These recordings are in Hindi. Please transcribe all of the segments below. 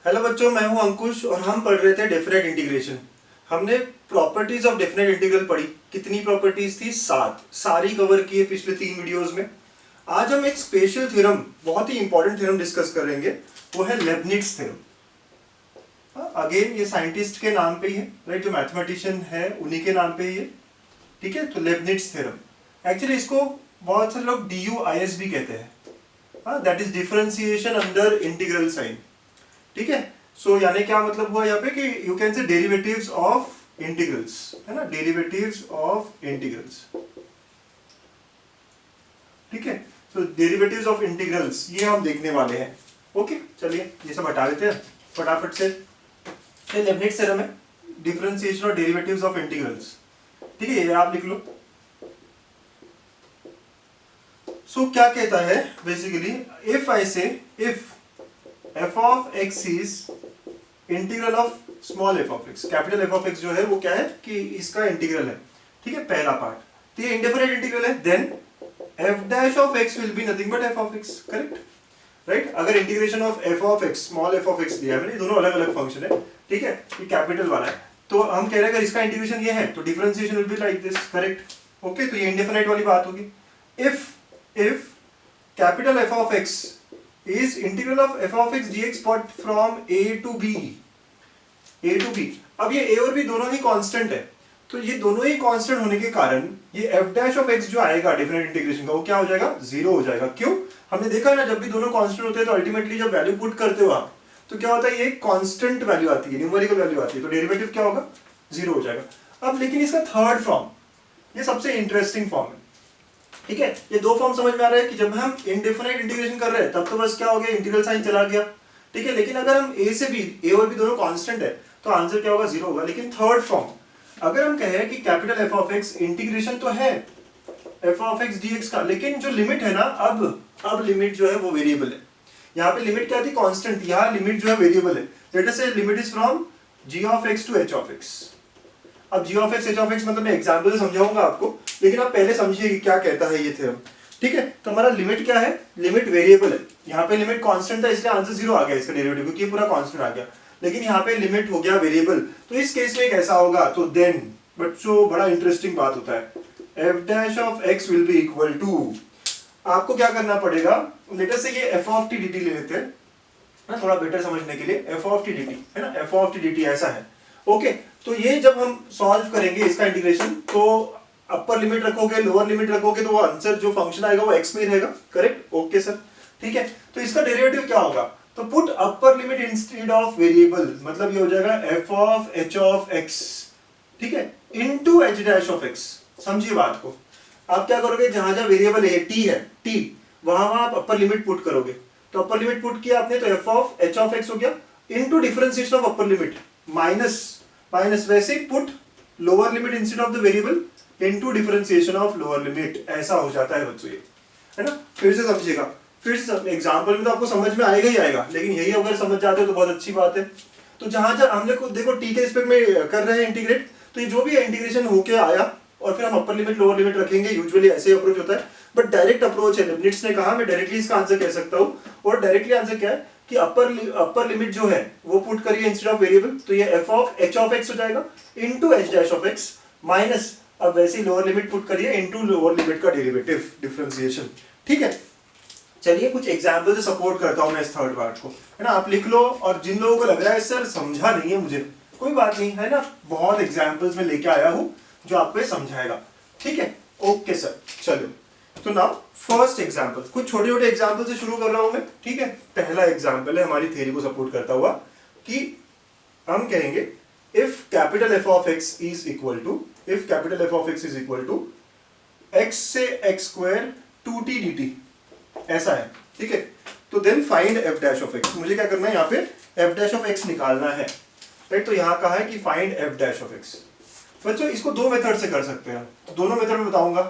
हेलो बच्चों, मैं हूं अंकुश और हम पढ़ रहे थे डेफिनेट इंटीग्रेशन। हमने प्रॉपर्टीज ऑफ डेफिनेट इंटीग्रल पढ़ी। कितनी प्रॉपर्टीज थी? 7। सारी कवर की है पिछले 3 वीडियोस में। आज हम एक स्पेशल थ्योरम, बहुत ही इंपॉर्टेंट थ्योरम डिस्कस करेंगे, वो है लेबनिट्ज थ्योरम। अगेन ये साइंटिस्ट के नाम पे ही है, राइट? जो मैथमेटिशियन है उन्हीं के नाम पे ही है, ठीक है? तो लेबनिट्ज थ्योरम एक्चुअली इसको बहुत सारे लोग DUIS भी कहते हैं, that is differentiation under integral sign, ठीक है? सो यानी क्या मतलब हुआ यहाँ पे कि you can say derivatives of integrals, है ना? डेरिवेटिव्स ऑफ इंटीग्रल्स, ठीक है? सो डेरिवेटिव्स ऑफ इंटीग्रल्स ये हम देखने वाले हैं। ओके, चलिए ये सब हटा देते हैं फटाफट से। लेबनिट्ज थ्योरम है डिफरेंशिएशन और डेरिवेटिव्स ऑफ इंटीग्रल्स, ठीक है? ये आप लिख लो। सो क्या कहता है बेसिकली, इफ आई से if f of x is integral of small f of x, capital f of x जो है वो क्या है कि इसका इंटीग्रल है, ठीक है? पहला पार्ट, तो ये इंडेफिनिट इंटीग्रल है, then f dash of x will be nothing but f of x, correct? Right? अगर integration of f of x, small f of x दिया है मैंने, दोनों अलग अलग फंक्शन है, ठीक है? ये कैपिटल वाला है, तो हम कह रहे हैं अगर इसका इंटीग्रेशन ये है तो differentiation will be like this, correct? Okay, तो ये इंडेफिनिट वाली बात होगी। If capital f of x is integral of f of x dx but from a to b, a to b। अब ये a और b दोनों ही कांस्टेंट है, तो ये दोनों ही कांस्टेंट होने के कारण ये f dash of x जो आएगा डिफरेंट इंटीग्रेशन का, वो क्या हो जाएगा? 0 हो जाएगा। क्यों? हमने देखा है ना, जब भी दोनों कांस्टेंट होते हैं तो अल्टीमेटली जब वैल्यू पुट करते हो आप, तो क्या होता है? ये कांस्टेंट वैल्यू आती है, न्यूमेरिकल वैल्यू आती है, तो डेरिवेटिव क्या होगा? 0 हो जाएगा। अब लेकिन इसका थर्ड फॉर्म, ये सबसे इंटरेस्टिंग फॉर्म है, ठीक है? ये दो फॉर्म समझ में आ रहा है कि जब हम इनडेफिनिट इंटीग्रेशन कर रहे हैं तब तो बस क्या हो गया, इंटीग्रल साइन चला गया, ठीक है? लेकिन अगर हम a से b, a और b दोनों कांस्टेंट है, तो आंसर क्या होगा? 0 होगा। लेकिन थर्ड फॉर्म, अगर हम कहें कि capital f of x integration तो है f of x dx का, लेकिन जो लिमिट है ना, अब लिमिट जो है वो वेरिएबल है। यहाँ पे लिमिट क्या थी? कांस्टेंट थी, यहाँ लिमिट जो है वेरिएबल है। लेट अस से limit is from g of x to h of x। अब g of x h of x मतलब मैं एग्जांपल से समझाऊंगा आपको, लेकिन आप पहले समझिए कि क्या कहता है ये थ्योरम, ठीक है? तो हमारा लिमिट क्या है? लिमिट वेरिएबल है। यहाँ पे लिमिट कांस्टेंट था इसलिए आंसर 0 आ गया इसका डेरिवेटिव, क्योंकि ये पूरा कांस्टेंट आ गया। लेकिन यहाँ पे लिमिट हो गया वेरिएबल, तो इस केस में कैसा होगा? तो देन बच्चों बड़ा इंटरेस्टिंग बात होता है, f dash of x will be equal to, आपको क्या करना पड़ेगा? लेट अस से ये f of t dt ले लेते हैं ना, थोड़ा बेटर समझने के लिए। f of t dt है ना, f of t dt ऐसा है, ओके? तो ये जब हम सॉल्व करेंगे इसका इंटीग्रेशन, तो अपर लिमिट रखोगे, लोअर लिमिट रखोगे, तो वो आंसर जो फंक्शन आएगा वो x में ही रहेगा, करेक्ट? ओके सर, ठीक है? तो इसका डेरिवेटिव क्या होगा? तो put upper limit instead of variable, मतलब ये हो जाएगा f of h of x, ठीक है, into h dash of x। समझिए बात को। आप क्या करोगे? जहां जहां वेरिएबल है t है, t, वहां आप अपर लिमिट पुट करोगे, तो अपर लिमिट पुट किया आपने, तो f of h of x हो गया, into differentiation of upper limit minus वैसे ही put lower limit instead of the variable into differentiation of lower limit, ऐसा हो जाता है बच्चों ये, है ना? फिर से समझिएगा, फिर से एग्जांपल में तो आपको समझ में आएगा ही आएगा, लेकिन यही अगर समझ जाते हो तो बहुत अच्छी बात है। तो जहां जहां हम लोग देखो t के रिस्पेक्ट में कर रहे हैं इंटीग्रेट, तो ये जो भी इंटीग्रेशन होके आया और फिर हम अपर लिमिट लोअर लिमिट रखेंगे, यूजुअली ऐसे अप्रोच होता है, बट डायरेक्ट अप्रोच है। लेबनिट्ज ने कहा मैं डायरेक्टली इसका आंसर कह सकता हूं, और डायरेक्टली आंसर क्या है कि अपर लिमिट जो है वो पुट करिए इंस्टेड ऑफ वेरिएबल, तो ये f of h of x हो जाएगा into h dash of x minus, अब वैसे ही लोअर लिमिट पुट करिए इनटू लोअर लिमिट का डेरिवेटिव, डिफरेंशिएशन, ठीक है? चलिए कुछ एग्जांपल से सपोर्ट करता हूं मैं इस थर्ड पार्ट को, है ना? आप लिख लो, और जिन लोगों को लग रहा है सर समझा नहीं है मुझे, कोई बात नहीं, है ना? बहुत एग्जांपल्स में लेके आया हूं जो आपको समझाएगा, ठीक है? ओके सर, चलो तो नाउ फर्स्ट एग्जांपल, कुछ छोटे छोटे एग्जांपल से शुरू कर रहा हूं मैं, ठीक है? पहला एग्जांपल है हमारी थ्योरी को सपोर्ट करता हुआ, कि हम कहेंगे if capital f of x is equal to, if capital F of x is equal to x से x square 2t dt, ऐसा है, ठीक है? तो then find f dash of x, मुझे क्या करना है? यहाँ पे f dash of x निकालना है, राइट? तो यहाँ कहा है कि find f dash of x। बच्चों इसको दो मेथड से कर सकते हैं, तो दोनों मेथड में बताऊंगा।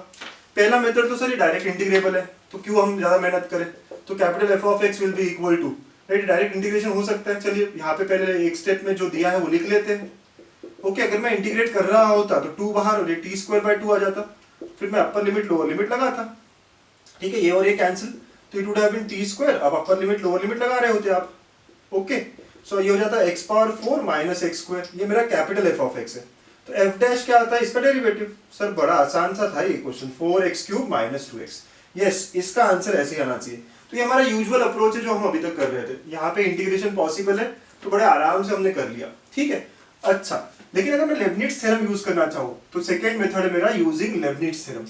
पहला मेथड तो सर ये डायरेक्ट इंटीग्रेबल है, तो क्यों हम ज्यादा मेहनत करें? तो capital f of x will be equal to, right? Direct integration हो सकता है। चलिए यहाँ पे पहले एक स्टेप में जो दिया है वो लिख लेते हैं, ओके? अगर मैं इंटीग्रेट कर रहा होता तो 2 बाहर और ये t स्क्वायर बाय 2 आ जाता, फिर मैं अपर लिमिट लोअर लिमिट लगाता, ठीक है? ये और ये कैंसिल, तो it would have been t square, अब अपर लिमिट लोअर लिमिट लगा रहे होते आप, ओके? सो ये हो जाता है x power 4 minus x square, ये मेरा कैपिटल एफ ऑफ एक्स है। तो एफ डैश क्या आता है, इसका डेरिवेटिव। सर बड़ा आसान सा था ये question, 4x cube minus 2x। Yes, इसका आंसर ऐसे ही आना चाहिए। तो ये हमारा यूजुअल अप्रोच है जो हम अभी तक कर रहे थे। यहाँ पे इंटीग्रेशन पॉसिबल है तो बड़े आराम से हमने कर लिया, ठीक है। अच्छा, लेकिन अगर मैं लेबनिट्ज थ्योरम यूज करना चाहूँ तो सेकेंड मेथड है मेरा यूजिंग लेबनिट्ज थ्योरम,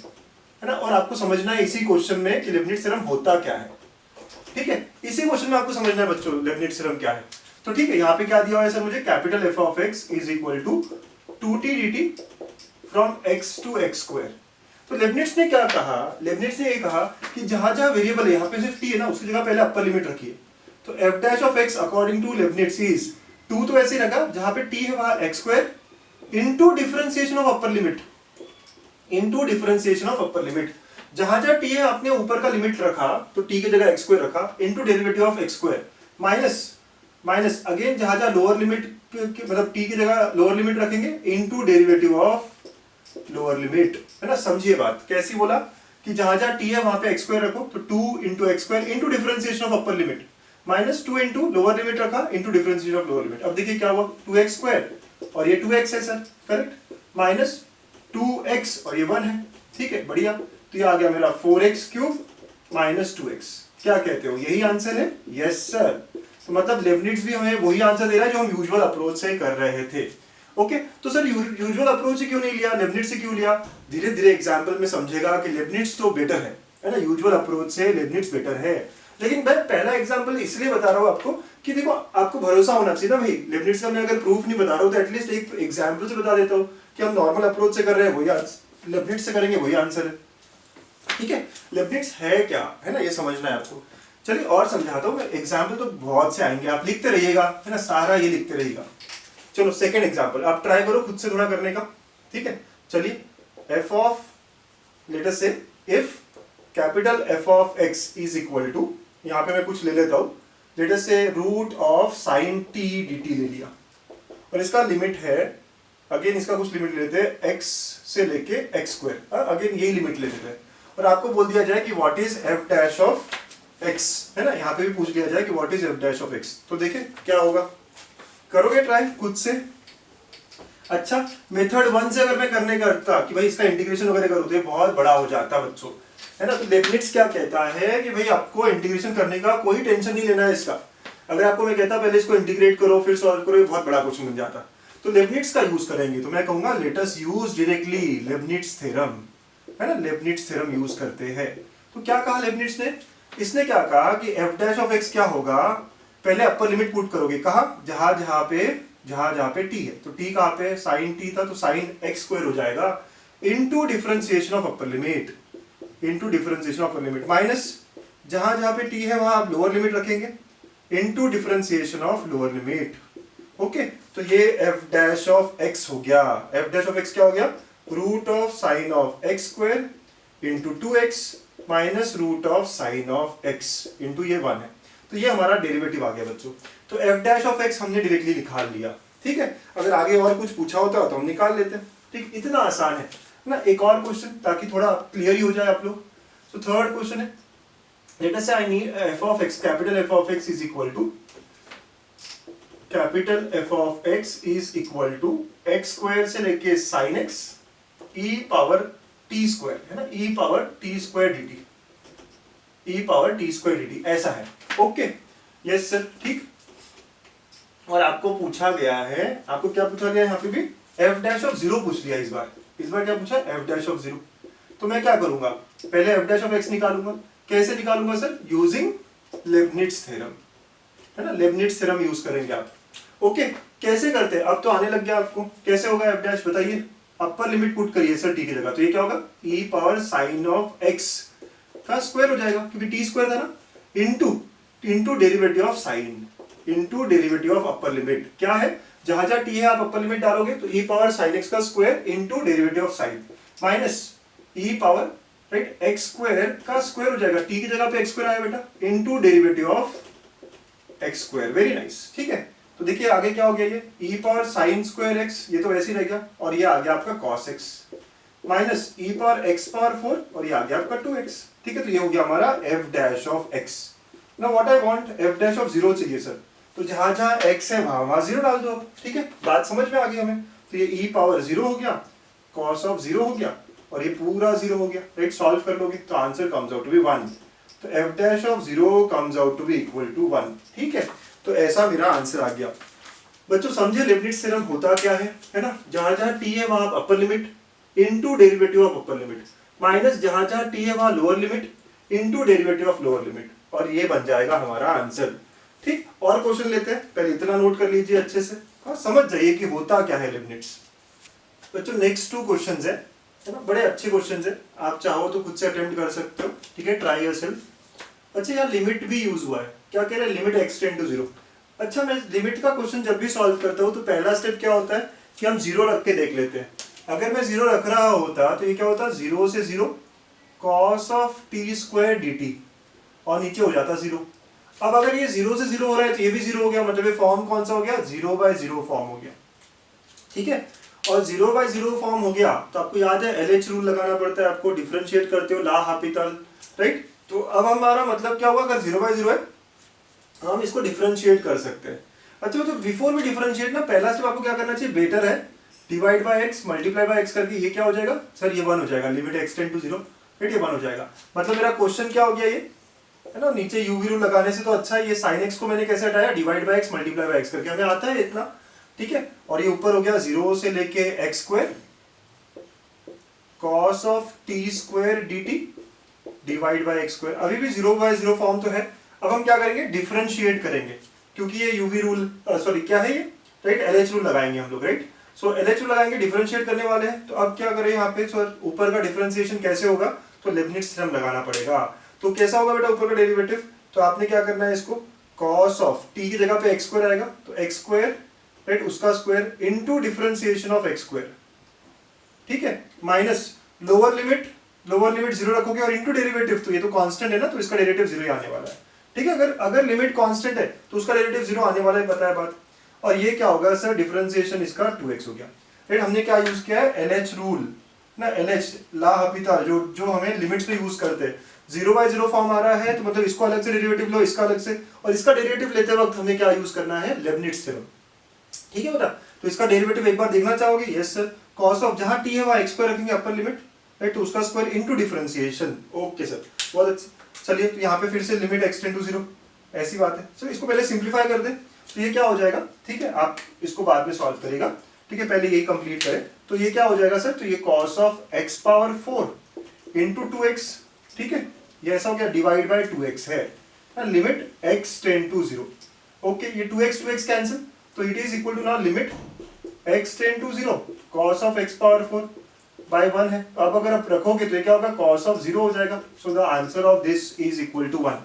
है ना। और आपको समझना है इसी क्वेश्चन में कि लेबनिट्ज थ्योरम होता क्या है, ठीक है। इसी क्वेश्चन में आपको समझना है बच्चों लेबनिट्ज थ्योरम क्या है। तो ठीक है, यहाँ पे क्या दिया हुआ है सर मुझे, capital F of x is equal to 2t dt from x to x square. तो लेबनिट्ज ने क्या कहा, लेबनिट्ज ने ये कहा कि जहां जहां वेरिएबल है, यहाँ पे सिर्फ t है ना, उसकी जगह पहले अपर लिमिट रखिए। तो f dash of x according to Leibniz is 2, तो ऐसे रखा जहां पे t है वहां x square into differentiation of upper limit, into differentiation of upper limit. जहां जहां t है आपने ऊपर का लिमिट रखा तो t की जगह x स्क्वायर रखा, into derivative of x square minus again जहां जहां लोअर लिमिट मतलब t की जगह लोअर लिमिट रखेंगे into derivative of lower limit, है ना। समझिए बात कैसी बोला कि जहां जहां t है वहां पे x स्क्वायर रखो, तो 2 into x square into differentiation of upper limit minus 2 into lower limit रखा into differentiation of lower limit. अब देखिए क्या हुआ, 2x स्क्वायर और ये 2x है सर, करेक्ट, माइनस 2x और ये 1 है, ठीक है, बढ़िया। तो ये आ गया मेरा 4x क्यूब माइनस 2x। क्या कहते हो, यही आंसर है? Yes sir. तो मतलब लेबनिट्ज भी हमें वही आंसर दे रहा है जो हम यूजुअल अप्रोच से कर रहे थे। ओके, तो सर यूजुअल अप्रोच से क्यों नहीं लिया, लेबनिट्ज से क्यों लिया? धीरे धीरे एग्जांपल में समझेगा कि लेबनिट्ज तो बेटर है ना, यूजुअल अप्रोच से लेबनिट्ज बेटर है। लेकिन मैं पहला एग्जांपल इसलिए बता रहा हूं आपको कि देखो आपको भरोसा होना चाहिए ना भाई, लेबनिट्ज का मैं अगर प्रूफ नहीं बता रहा हूं तो एटलीस्ट एक एग्जांपल से बता देता हूं कि हम नॉर्मल अप्रोच से कर रहे हैं, वही लेबनिट्ज से करेंगे वही आंसर है, ठीक है। लेबनिट्ज है क्या, है ना, ये समझना है आपको। चलिए और समझाता हूँ, एग्जाम्पल तो बहुत से आएंगे, आप लिखते रहिएगा, है ना, सारा ये लिखते रहिएगा। चलो सेकंड एग्जाम्पल आप ट्राई करो खुद से थोड़ा करने का, ठीक है। चलिए F of let us say if capital F of x is equal to, यहाँ पे मैं कुछ ले लेता हूँ, let us say root of sine T D T ले लिया और इसका लिमिट है, अगेन इसका कुछ लिमिट लेते हैं x से लेके एक्स स्क्वायर, अगेन यही लिमिट लेते हैं और आपको बोल दिया जाए कि what is F dash of x, है ना, यहाँ पे भी पूछ लिया जाए कि what is F dash of x। तो देखें क्या होगा, करोगे ट्राई खुद से? अच्छा, मेथड 1 से अगर मैं करने करता कि भाई इसका इंटीग्रेशन वगैरह करो तो ये बहुत बड़ा हो जाता बच्चों, है ना। तो लेबनिट्ज क्या कहता है कि भाई आपको इंटीग्रेशन करने का कोई टेंशन नहीं लेना है इसका। अगर आपको मैं कहता पहले इसको इंटीग्रेट करो फिर सॉल्व करो, ये बहुत बड़ा क्वेश्चन बन जाता। तो लेबनिट्ज का यूज करेंगे तो मैं कहूंगा let us use directly Leibniz theorem, है ना, लेबनिट्ज थ्योरम यूज करते हैं। तो क्या कहा लेबनिट्ज ने, इसने क्या कहा कि एफ डैश ऑफ एक्स क्या होगा, पहले अपर लिमिट पुट करोगे, कहा जहां जहां पे टी है, तो टी कहां पे, साइन टी था तो साइन एक्स स्क्वायर हो जाएगा into differentiation of upper limit, into differentiation of upper limit minus जहां पे टी है वहां आप लोअर लिमिट रखेंगे into differentiation of lower limit. Okay, तो ये एफ डैश ऑफ एक्स हो गया, एफ डैश ऑफ एक्स क्या हो गया, root of sine of X square into 2x minus root of sine of x into ये 1 है। तो ये हमारा डेरिवेटिव आ गया बच्चों। तो एफ डैश ऑफ एक्स हमने डायरेक्टली निकाल लिया, ठीक है। अगर आगे और कुछ पूछा होता तो हम निकाल लेते हैं, ठीक, इतना आसान है ना। एक और क्वेश्चन ताकि थोड़ा क्लियर ही हो जाए आप लोग। तो थर्ड क्वेश्चन है, लेट अस से I need f of x, capital F of x is equal to, capital F of x is equal to x square से लेके sine x e power t square, है ना, e power t square d t, e power t square d t, ऐसा है। ओके, यस सर, ठीक। और आपको पूछा गया है, आपको क्या पूछा गया है यहाँ पे भी, एफ डैश ऑफ जीरो पूछ लिया इस बार क्या पूछा, एफ डैश ऑफ जीरो। तो मैं क्या करूंगा, पहले एफ डैश ऑफ एक्स निकालूंगा। कैसे निकालूंगा सर, यूजिंग लेबनिट्ज थ्योरम, है ना, लेबनिट्ज थ्योरम यूज करेंगे आप। ओके, कैसे करते हैं, अब तो आने लग गया आपको, कैसे होगा एफ डैश बताइए। अपर लिमिट पुट करिए सर टी की जगह, तो ये क्या होगा, ई पावर साइन ऑफ एक्स का स्क्वायर हो जाएगा क्योंकि टी स्क्वायर था ना, into derivative of sine into derivative of upper limit. क्या है, जहां जहां टी है आप अपर लिमिट डालोगे तो ई पावर साइन एक्स का square into derivative of sine minus E power right x square का स्क्वायर हो जाएगा, टी की जगह पे एक्स स्क्वायर आया बेटा, into derivative of X square. Very nice, ठीक है। तो देखिए आगे क्या हो गया, ये ई पावर साइन स्क्वायर एक्स, ये तो वैसे ही रह गया, और ये आ गया आपका कॉस एक्स माइनस ई पावर एक्स पावर 4 और ये आ गया आपका 2x, ठीक है। तो ये हो गया हमारा F dash of x. Now what I want, F dash of zero चाहिए सर। तो जहां जहां x है वहां वहां 0 डाल दो अब, ठीक है, बात समझ में आ गई हमें। तो ये e पावर 0 हो गया, cos ऑफ 0 हो गया, और ये पूरा 0 हो गया, राइट। सॉल्व कर लोगे तो answer comes out to be 1। तो f dash of 0 comes out to be equal to 1, ठीक है। तो ऐसा मेरा आंसर आ गया। बच्चों समझे लेibniz थ्योरम होता क्या है ना, जहां जहां t है वहां upper limit into derivative of upper limit, minus जहां जहां t है वहां lower limit into derivative of lower limit, और ये बन जाएगा हमारा आंसर, ठीक। और क्वेश्चन लेते हैं, पहले इतना नोट कर लीजिए अच्छे से, हाँ समझ जाइए कि होता क्या है लेibniz। बच्चों नेक्स्ट 2 क्वेश्चंस है ना, बड़े अच्छे क्वेश्चंस है, आप चाहो तो खुद से अटेम्प्ट कर सकते हो, ठीक है, ट्राई योरसेल्फ। अच्छा यहाँ लिमिट भी यूज हुआ है, क्या कह रहे हैं, लिमिट एक्सटेंड टू 0। अच्छा मैं लिमिट का क्वेश्चन जब भी सॉल्व करता हूँ तो पहला स्टेप क्या होता है कि हम 0 रख के देख लेते हैं। अगर मैं 0 रख रहा होता तो ये क्या होता, 0 से 0 cos of t square dt, और नीचे हो जाता 0। अब अगर ये 0 से 0 हो रहा है तो ये भी 0 हो गया, मतलब ये फॉर्म कौन सा हो गया, 0/0 फॉर्म हो गया, ठीक है। और 0/0 फॉर्म हो गया तो आपको याद है LH रूल लगाना पड़ता है, आपको डिफरेंशिएट करते हो ला हापितल, राइट। तो अब हमारा मतलब क्या हुआ, अगर 0/0 है हम इसको डिफरेंशिएट कर सकते हैं। अच्छा तो बिफोर भी डिफरेंशिएट ना, पहला स्टेप आपको क्या करना चाहिए, बेटर है divide by x multiply by x करके, ये क्या हो जाएगा सर, ये 1 हो जाएगा, लिमिट एक्सटेंड टू 0, राइट, ये 1 हो जाएगा। मतलब मेरा क्वेश्चन क्या हो गया ये, है ना, नीचे यूवी रूल लगाने से तो अच्छा है, ये sin x को मैंने कैसे हटाया, divide by x multiply by x करके, हमें आता है इतना, ठीक है। और ये ऊपर हो गया 0 से लेके x square cos of t square dt divide by x square, अभी भी 0/0 फॉर्म तो है। अब हम क्या करेंगे, डिफरेंशिएट करेंगे, क्योंकि ये यूवी रूल सॉरी क्या है ये, राइट, LH रूल लगाएंगे हम लोग, राइट। सो LH रूल लगाएंगे, डिफरेंशिएट करने वाले हैं। तो अब क्या करें यहाँ पे, सर ऊपर का डिफरेंशिएशन कैसे होगा, तो लेibniz थ्योरम लगाना पड़ेगा। तो कैसा होगा बेटा ऊपर का डेरिवेटिव, तो आपने क्या करना है, इसको cos ऑफ t की जगह पे x स्क्वायर आएगा, तो x स्क्वायर, राइट, उसका square into differentiation of x square, ठीक है, माइनस लोअर लिमिट 0 रखोगे और इनटू डेरिवेटिव, तो ये तो कांस्टेंट है ना, तो इसका डेरिवेटिव 0 ही आने वाला है, ठीक है। अगर लिमिट कांस्टेंट है तो उसका डेरिवेटिव 0 आने वाला है, पता है बात। और ये क्या होगा सर, डिफरेंशिएशन इसका 2x हो गया, राइट। हमने क्या यूज किया है, LH रूल ना, LH ला हपिता, जो हमें लिमिट्स पे यूज करते हैं। 0/0 फॉर्म आ रहा है तो मतलब इसको अलग से डेरिवेटिव लो, इसका अलग से, और इसका डेरिवेटिव लेते वक्त हमें क्या यूज करना है, लेibniz थ्योरम, ठीक है बेटा। तो इसका डेरिवेटिव एक बार देखना चाहोगे, यस सर, cos ऑफ जहां t है वहां x स्क्वायर रखेंगे अपर लिमिट, राइट, तो उसका square into differentiation, okay sir, बहुत अच्छा। चलिए तो यहाँ पे फिर से लिमिट एक्सटेंड टू 0, ऐसी बात है। सर इसको पहले सिंप्लीफाई कर दें, तो ये क्या हो जाएगा, ठीक है, आप इसको बाद में सॉल्व करेगा, ठीक है, पहले यही कंप्लीट करें। तो ये क्या हो जाएगा सर, तो ये cos of x power 4 into 2x, ठीक है, ये ऐसा हो गया, डिवाइड बाय 2x है, limit x tend to 0, okay, ये 2x कैंसिल, तो it is equal to now limit x tend to 0 cos of x power 4 by 1 है। अब अगर आप रखोगे तो ये क्या होगा, cos ऑफ 0 हो जाएगा, so the answer of this is equal to 1।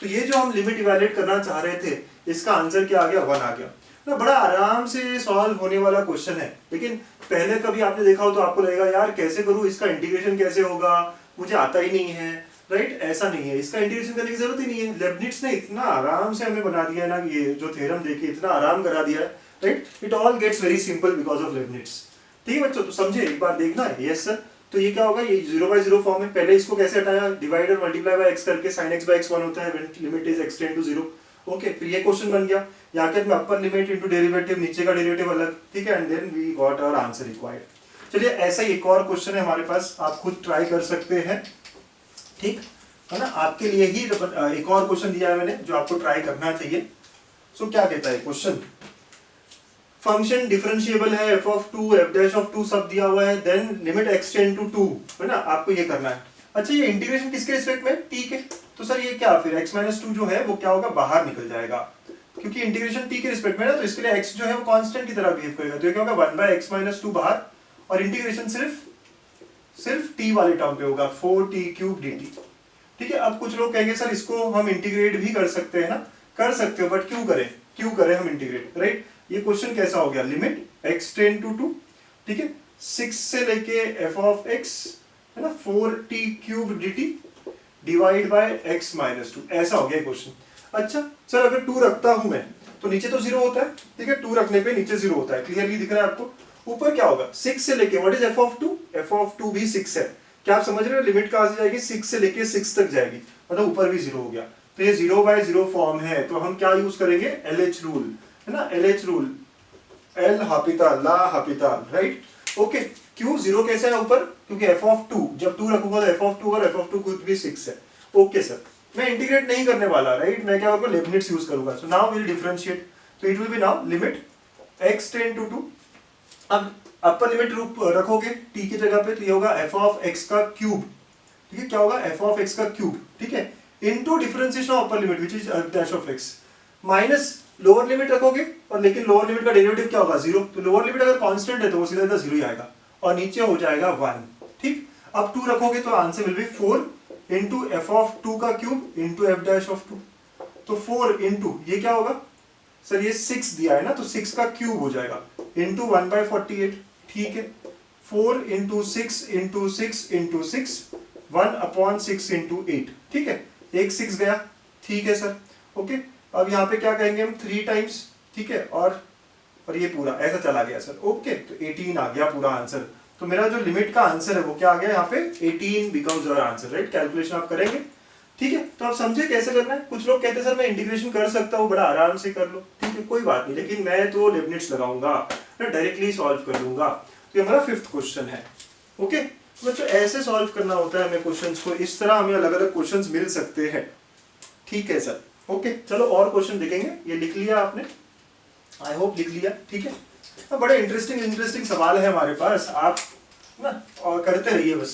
तो ये जो हम लिमिट इवैल्यूएट करना चाह रहे थे, इसका आंसर क्या आ गया, 1 आ गया ना। बड़ा आराम से सॉल्व होने वाला क्वेश्चन है, लेकिन पहले कभी आपने देखा हो तो आपको लगेगा यार कैसे करूं, इसका इंटीग्रेशन कैसे होगा, मुझे आता ही नहीं है, राइट। ऐसा नहीं है, इसका इंटीग्रेशन करने की जरूरत ही नहीं है, लेibniz ने इतना आराम से हमें बना दिया है ना, ये जो थ्योरम देखिए इतना आराम करा दिया है, right. It all gets very simple because of Leibniz, ठीक है बच्चों। तो समझे, एक बार देखना है, यस सर। तो ये क्या होगा, ये 0/0 फॉर्म है, पहले इसको कैसे हटाया, डिवाइड और मल्टीप्लाई बाय x करके, sin x by x 1 होता है when limit is extend to 0, okay. फिर ये क्वेश्चन बन गया, यहाँ के अपर लिमिट इनटू डेरिवेटिव, नीचे का डेरिवेटिव अलग, ठीक है, and then we got our answer required. चलिए ऐसा ही एक और क्वेश्चन है हमारे पास, आप खुद ट्राई कर सकते हैं, ठीक है ना, आपके लिए ही एक और क्वेश्चन दिया है मैंने जो आपको ट्राई करना चाहिए। सो क्या कहता है क्वेश्चन, फंक्शन डिफरेंशिएबल है f of 2 f dash of 2 सब दिया हुआ है, देन लिमिट एक्सटेंड टू 2, है ना, आपको ये करना है। अच्छा ये इंटीग्रेशन किसके रिस्पेक्ट में, t के, तो सर ये क्या फिर x - 2 जो है वो क्या होगा, बाहर निकल जाएगा, क्योंकि इंटीग्रेशन t के रिस्पेक्ट में है ना, तो इसके लिए x जो है वो कांस्टेंट की तरह बिहेव करेगा, तो ये क्या होगा 1/x - 2 बाहर, और इंटीग्रेशन सिर्फ t वाले टर्म पे होगा, 4t³ dt, ठीक है। अब कुछ लोग कहेंगे सर इसको हम इंटीग्रेट भी कर सकते हैं ना, कर सकते हो, बट क्यों करें हम इंटीग्रेट, राइट। ये क्वेश्चन कैसा हो गया, लिमिट x टेंड टू 2, ठीक है, 6 से लेके f ऑफ x, है ना, 4t³ dt divide by x - 2, ऐसा हो गया क्वेश्चन। अच्छा सर अगर 2 रखता हूं मैं तो नीचे तो 0 होता है, ठीक है, 2 रखने पे नीचे 0 होता है, क्लियरली दिख रहा है आपको। ऊपर क्या होगा, 6 से लेके, what is f of 2, f of 2 भी 6 है, क्या आप समझ रहे हो, लिमिट कहां से जाएगी, 6 से लेके 6 तक जाएगी, मतलब ऊपर भी 0 हो गया। तो ये 0/0 फॉर्म है, तो हम क्या यूज करेंगे, LH रूल, है ना, LH रूल, L हापिताल ला हापिताल, राइट। ओके, क्यों 0 कैसे है ऊपर, क्योंकि f(2) जब 2 रखूंगा तो f(2) और f(2) खुद भी 6 है। ओके सर, मैं इंटीग्रेट नहीं करने वाला, राइट, मैं क्या करूंगा, लेबनिट्ज यूज करूंगा। सो नाउ विल डिफरेंशिएट, तो it will be now limit x tend to 2। अब अपर लिमिट रूप रखोगे t की जगह पे, तो ये होगा f(x) का क्यूब, ठीक है, क्या होगा, f(x) का क्यूब, ठीक है, into differentiation of upper limit which is f(x) minus lower limit रखोगे, और लेकिन लोअर लिमिट का डेरिवेटिव क्या होगा, 0, तो लोअर लिमिट अगर कांस्टेंट है तो वो सीधा 0 ही आएगा, और नीचे हो जाएगा 1, ठीक। अब 2 रखोगे तो answer will B 4 into f(2) का क्यूब इंटू f'(2), तो 4 इंटू ये क्या होगा सर, ये 6 दिया है ना, तो 6 का क्यूब हो जाएगा इंटू 1/48, ठीक है, 4 इंटू 6 इंटू 6 इंटू 6, 1/6 इंटू 8, ठीक है, एक 6 गया, ठीक है सर। ओके, अब यहाँ पे क्या कहेंगे हम, 3 टाइम्स, ठीक है, और ये पूरा ऐसा चला गया सर। ओके, तो 18 आ गया पूरा आंसर, तो मेरा जो लिमिट का आंसर है वो क्या आ गया यहाँ पे, 18 becomes your answer, right. Calculation आप करेंगे, ठीक है, तो आप समझे कैसे करना है। कुछ लोग कहते हैं सर मैं इंटीग्रेशन कर सकता हूँ, बड़ा आराम से कर लो, ठीक है, कोई बात नहीं, लेकिन मैं तो लेबनिट्ज लगाऊंगा, मैं डायरेक्टली सॉल्व कर लूंगा। तो ये हमारा 5th क्वेश्चन है। ओके बच्चों, ऐसे सॉल्व करना होता है हमें क्वेश्चंस को, इस तरह हमें अलग अलग क्वेश्चंस मिल सकते हैं, ठीक है सर। ओके, चलो और क्वेश्चन देखेंगे, ये लिख लिया आपने, आई होप लिख लिया, ठीक है। अब बड़े इंटरेस्टिंग सवाल है हमारे पास, आप ना और करते रहिए बस।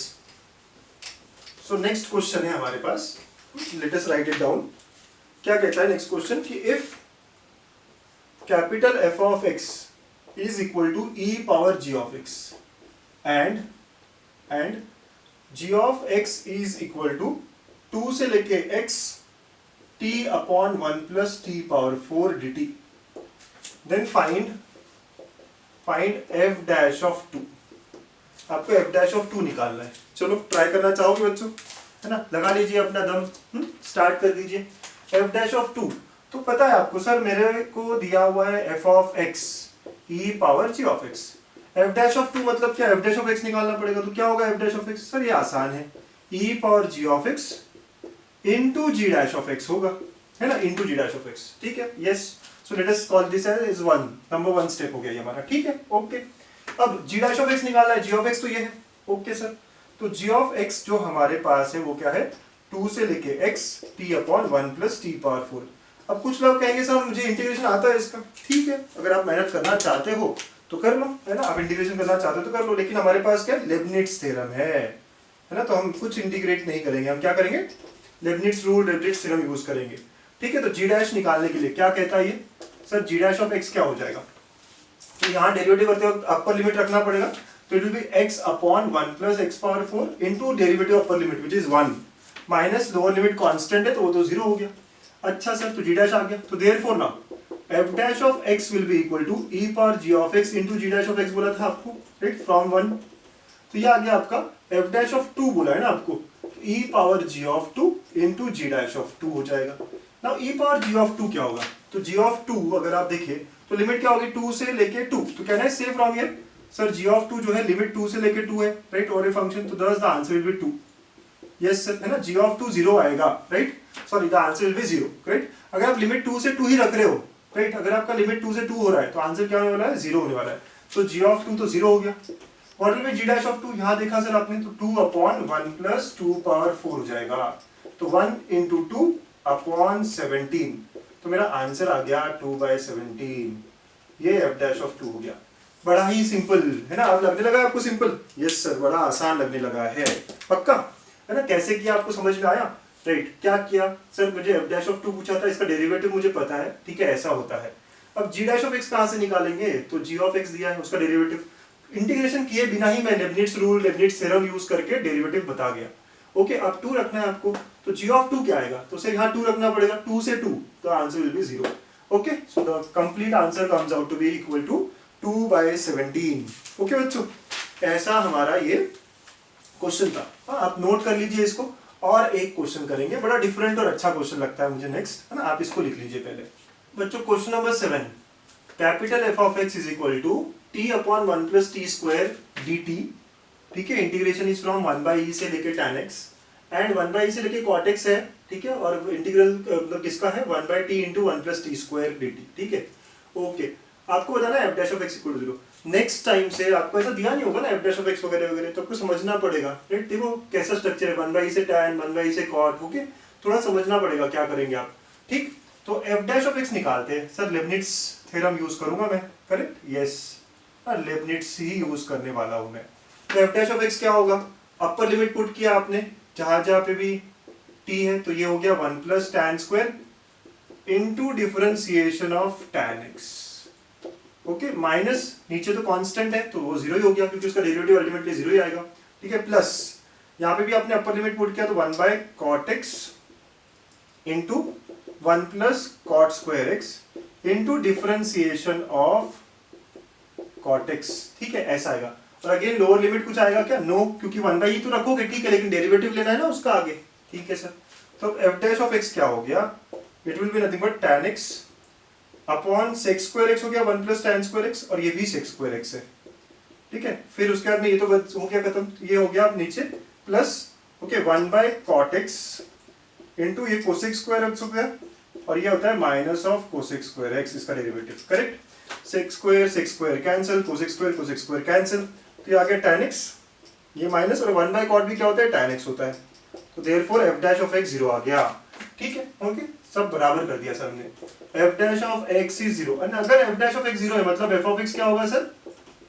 सो नेक्स्ट क्वेश्चन है हमारे पास, let us write it down. क्या कहता है नेक्स्ट क्वेश्चन कि if capital f(x) is equal to e⁻g(x) and g(x) is equal to 2 से लेके x t/1 + t⁴ dt, then find f'(2). आपको f'(2) निकालना है। चलो ट्राई करना चाहोगे बच्चों, है ना, लगा लीजिए अपना दम, स्टार्ट कर दीजिए। f'(2) तो पता है आपको सर, मेरे को दिया हुआ है f(x) e⁻g(x). f'(2) मतलब क्या, f'(x) निकालना पड़ेगा, तो क्या होगा f'(x) सर, ये आसान है, e⁻g(x) इंटू g' होगा, है ना, इंटू g', ठीक है, yes. So let us call this as 1, number 1 step हो गया ये हमारा, ठीक है। ओके, अब g' निकालना है, g तो ये है, ओके सर। तो g जो हमारे पास है वो क्या है, 2 से लेके x t/1 + t⁴। अब कुछ लोग कहेंगे सर मुझे इंटीग्रेशन आता है इसका, ठीक है, अगर आप मेहनत करना चाहते हो तो कर लो, है ना, आप इंटीग्रेशन करना चाहते हो तो कर लो, लेकिन हमारे पास क्या लेबनिट्ज थ्योरम है ना, तो हम कुछ इंटीग्रेट नहीं करेंगे, हम क्या करेंगे, लेबनिट्ज रूल, लेबनिट्ज थ्योरम यूज करेंगे, ठीक है। तो g' निकालने के लिए क्या कहता है ये सर, g' क्या हो जाएगा, तो यहाँ डेरिवेटिव करते वक्त अपर लिमिट रखना पड़ेगा, तो it will B x/1 + x⁴ into derivative upper limit which is 1 minus lower limit constant है तो वो तो 0 हो गया। अच्छा सर, तो g' आ गया, तो therefore now f' will be equal to e⁻g(x) into g' बोला था आपको, राइट, फ्रॉम 1, तो ये आ गया आपका f'(2) बोला है ना आपको, e⁻g(2) इनटू g'(2) हो जाएगा। नाउ e⁻g(2) क्या होगा, तो g(2) अगर आप देखें तो लिमिट क्या होगी, 2 से लेके 2, तो कहना है से फ्रॉम हियर सर g(2) जो है लिमिट 2 से लेके 2 है, राइट, और ए फंक्शन, तो दस the answer will B 2, yes sir, है ना, g(2) 0 आएगा, right, sorry the answer will be 0, right. अगर आप लिमिट 2 से 2 ही रख रहे हो, राइट, अगर आपका लिमिट 2 से 2 हो रहा है तो आंसर क्या होने वाला है, 0 होने वाला है, तो g(2) तो 0 हो गया। व्हाट विल बी g'(2), यहाँ देखा सर आपने, तो 2/1 + 2⁴ हो जाएगा, तो 1 × 2/17, तो मेरा आंसर आ गया 2/17, ये f'(2) हो गया। बड़ा ही सिंपल है ना, अब लगने लगा आपको सिंपल, यस सर, बड़ा आसान लगने लगा है, पक्का है ना। कैसे किया आपको समझ में आया, राइट, क्या किया सर, मुझे f'(2) पूछा था, इसका डेरिवेटिव मुझे पता है, ठीक है, ऐसा होता है। अब g' कहाँ से निकालेंगे, तो g दिया है, उसका डेरिवेटिव इंटीग्रेशन किए बिना ही मैं लेबनिट्ज रूल, लेबनिट्ज थ्योरम यूज करके डेरिवेटिव बता गया। ओके, अब 2 रखना है आपको, तो g(2) क्या आएगा, तो सर यहाँ 2 रखना पड़ेगा, 2 से 2, तो answer will be 0। Okay, so the complete answer comes out to be equal to 2/17। Okay बच्चों, ऐसा हमारा ये क्वेश्चन था, आप नोट कर लीजिए इसको। और एक क्वेश्चन करेंगे, बड़ा डिफरेंट और अच्छा क्वेश्चन लगता है मुझे नेक्स्ट, है ना, आप इसको लिख लीजिए पहले बच्चों। Question number 7, capital f(x) is equal to t/1 + t² dt, ठीक है, इंटीग्रेशन इज फ्रॉम 1/e से लेके tan x एंड 1/e से लेके cot x है, ठीक है, और इंटीग्रल मतलब किसका है 1/t into 1+t square dt, ठीक है। ओके, आपको बताना है f dash of x equal to 0। Next time से आपको ऐसा दिया नहीं होगा ना f डैश ऑफ x वगैरह वगैरह, तो आपको समझना पड़ेगा, राइट। देखो कैसा स्ट्रक्चर है, 1/e से tan, 1/e से cot, ओके, थोड़ा समझना पड़ेगा क्या करेंगे आप, ठीक। तो f डैश ऑफ x निकालते हैं। सर लेबनिट्ज थ्योरम यूज करूंगा मैं, करेक्ट, यस, लेबनिट्ज ही यूज करने वाला हूं मैं। तो f डैश ऑफ x क्या होगा, अपर लिमिट पुट किया आपने जहां जहां पे भी t है, तो ये हो गया 1 + tan square into differentiation of tan x, okay, minus नीचे तो कांस्टेंट है तो वो 0 ही हो गया क्योंकि उसका डेरिवेटिव अल्टीमेटली 0 ही आएगा, ठीक है, प्लस यहाँ पे भी आपने अपर लिमिट पुट किया तो 1/cot x into 1 + cot square x into differentiation of cot x, ठीक है, ऐसा आएगा। और अगेन लोअर लिमिट कुछ आएगा क्या, नो, क्योंकि 1/e तो रखोगे, ठीक है, लेकिन डेरिवेटिव लेना है ना उसका आगे, ठीक है सर। तो f डैश ऑफ x क्या हो गया, it will be nothing but tan x upon sec square x हो गया 1 + tan स्क्वायर x, और ये भी sec स्क्वायर x है, ठीक है। फिर उसके बाद में ये तो हो गया खत्म, ये हो गया नीचे plus, okay, 1/cot x into ये cosec स्क्वायर x हो गया, और ये होता है minus of cosec square x, इसका derivative, correct. sec square cancel, cosec square cancel, तो ये आ गया tan x, ये माइनस, और 1/cot भी क्या होता है, tan x होता है, तो therefore f dash of x 0 आ गया, ठीक है, ओके, सब बराबर कर दिया सर हमने। f dash of x is 0, और अगर f डैश ऑफ x 0 है मतलब f ऑफ x क्या होगा सर,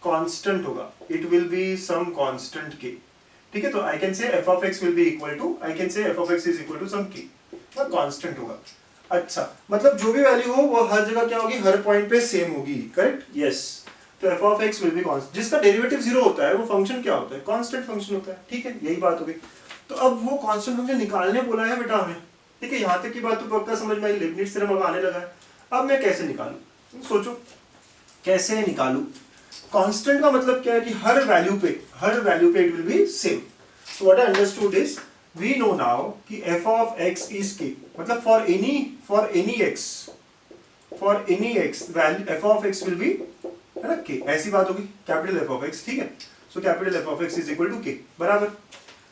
कांस्टेंट होगा, it will be some constant k, ठीक है। तो I can say f of x will be equal to, I can say f of x is equal to some k, मतलब कांस्टेंट होगा। अच्छा, मतलब जो भी वैल्यू हो वो हर जगह क्या होगी, हर पॉइंट पे सेम होगी, करेक्ट, यस। तो f of x will be constant, जिसका डेरिवेटिव 0 होता है वो फंक्शन क्या होता है, कांस्टेंट फंक्शन होता है, ठीक है, यही बात हो गई। तो अब वो कांस्टेंट फंक्शन निकालने बोला है बेटा हमें, ठीक है, यहाँ तक की बात तो पक्का समझ में आई, लेबनिट्ज थ्योरम अब आने लगा है। अब मैं कैसे निकालूं, सोचो कैसे निकालूं। कांस्टेंट का मतलब क्या है कि हर वैल्यू पे it will be same. So what I understood is, we know now कि f of x is k, मतलब for any x value f of x will be, है ना, k, ऐसी बात होगी, कैपिटल f ऑफ x, ठीक है। So capital f of x is equal to k, बराबर।